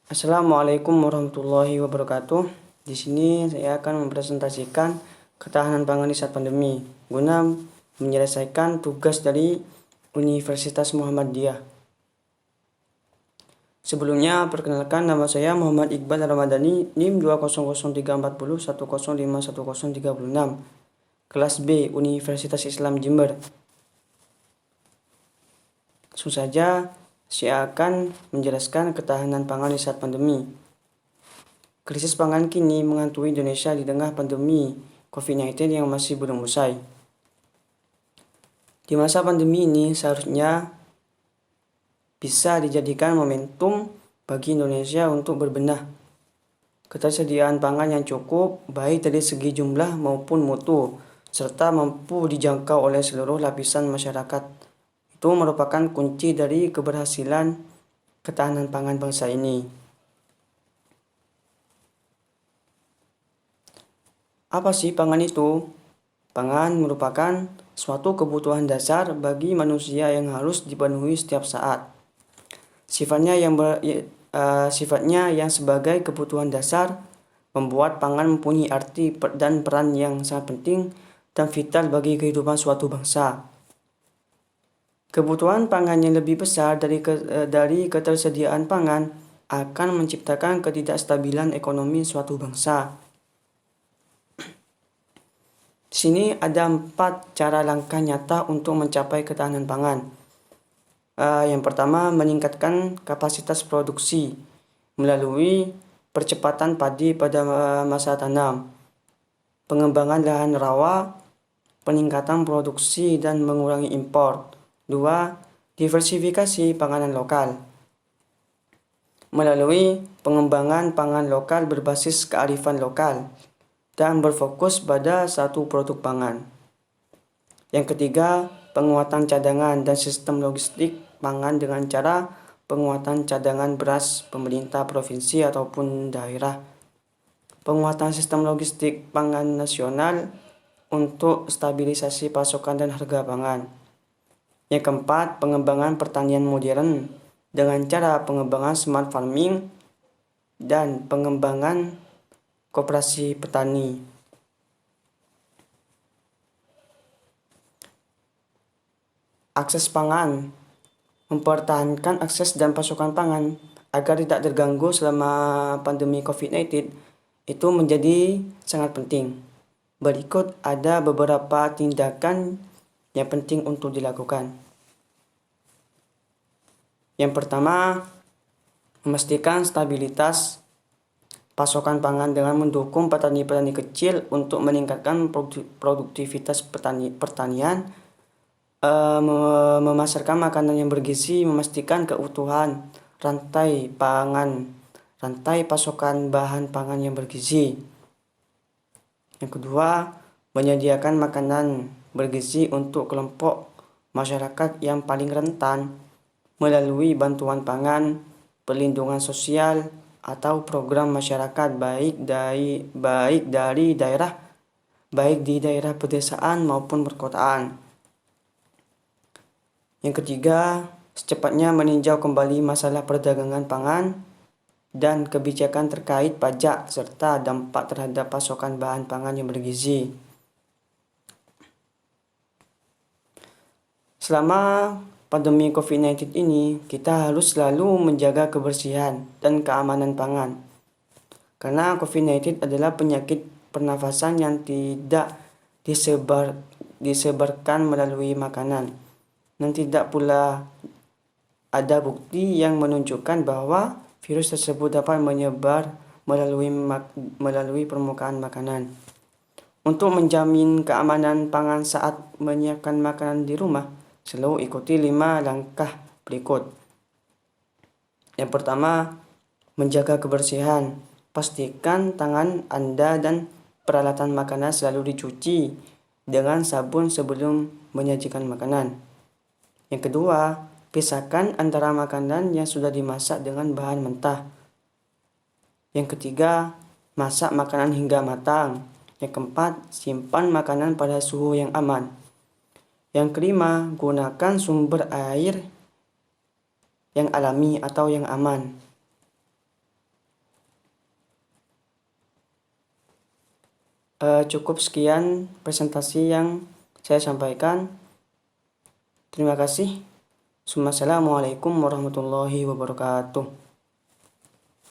Assalamualaikum warahmatullahi wabarakatuh. Di sini saya akan mempresentasikan ketahanan pangan di saat pandemi guna menyelesaikan tugas dari Universitas Muhammadiyah. Sebelumnya, perkenalkan nama saya Muhammad Iqbal Ramadhani, NIM 2003401051036, kelas B, Universitas Islam Jember. Langsung saja, saya akan menjelaskan ketahanan pangan di saat pandemi. Krisis pangan kini menghantui Indonesia di tengah pandemi COVID-19 yang masih belum usai. Di masa pandemi ini seharusnya bisa dijadikan momentum bagi Indonesia untuk berbenah. Ketersediaan pangan yang cukup, baik dari segi jumlah maupun mutu, serta mampu dijangkau oleh seluruh lapisan masyarakat, itu merupakan kunci dari keberhasilan ketahanan pangan bangsa ini. Apa sih pangan itu? Pangan merupakan suatu kebutuhan dasar bagi manusia yang harus dipenuhi setiap saat. Sifatnya yang sebagai kebutuhan dasar membuat pangan mempunyai arti dan peran yang sangat penting dan vital bagi kehidupan suatu bangsa. Kebutuhan pangan yang lebih besar dari ketersediaan pangan akan menciptakan ketidakstabilan ekonomi suatu bangsa. Di sini ada 4 cara langkah nyata untuk mencapai ketahanan pangan. Yang pertama, meningkatkan kapasitas produksi melalui percepatan padi pada masa tanam, pengembangan lahan rawa, peningkatan produksi dan mengurangi impor. 2. Diversifikasi panganan lokal melalui pengembangan pangan lokal berbasis kearifan lokal dan berfokus pada satu produk pangan. Yang ketiga, penguatan cadangan dan sistem logistik pangan dengan cara penguatan cadangan beras pemerintah provinsi ataupun daerah, penguatan sistem logistik pangan nasional untuk stabilisasi pasokan dan harga pangan. Yang keempat, pengembangan pertanian modern dengan cara pengembangan smart farming dan pengembangan koperasi petani. Akses pangan, mempertahankan akses dan pasokan pangan agar tidak terganggu selama pandemi COVID-19 itu menjadi sangat penting. Berikut ada beberapa tindakan yang penting untuk dilakukan. Yang pertama, memastikan stabilitas pasokan pangan dengan mendukung petani-petani kecil untuk meningkatkan produktivitas pertanian, memasarkan makanan yang bergizi, memastikan keutuhan rantai pasokan bahan pangan yang bergizi. Yang kedua, menyediakan makanan bergizi untuk kelompok masyarakat yang paling rentan melalui bantuan pangan, perlindungan sosial, atau program masyarakat baik di daerah pedesaan maupun perkotaan. Yang ketiga, secepatnya meninjau kembali masalah perdagangan pangan dan kebijakan terkait pajak serta dampak terhadap pasokan bahan pangan yang bergizi. Selama pandemi COVID-19 ini, kita harus selalu menjaga kebersihan dan keamanan pangan. Karena COVID-19 adalah penyakit pernafasan yang tidak disebarkan melalui makanan. Dan tidak pula ada bukti yang menunjukkan bahwa virus tersebut dapat menyebar melalui permukaan makanan. Untuk menjamin keamanan pangan saat menyiapkan makanan di rumah, selalu ikuti 5 langkah berikut. Yang pertama, menjaga kebersihan. Pastikan tangan Anda dan peralatan makanan selalu dicuci dengan sabun sebelum menyajikan makanan. Yang kedua, pisahkan antara makanan yang sudah dimasak dengan bahan mentah. Yang ketiga, masak makanan hingga matang. Yang keempat, simpan makanan pada suhu yang aman. Yang kelima, gunakan sumber air yang alami atau yang aman. Cukup sekian presentasi yang saya sampaikan. Terima kasih. Assalamualaikum warahmatullahi wabarakatuh.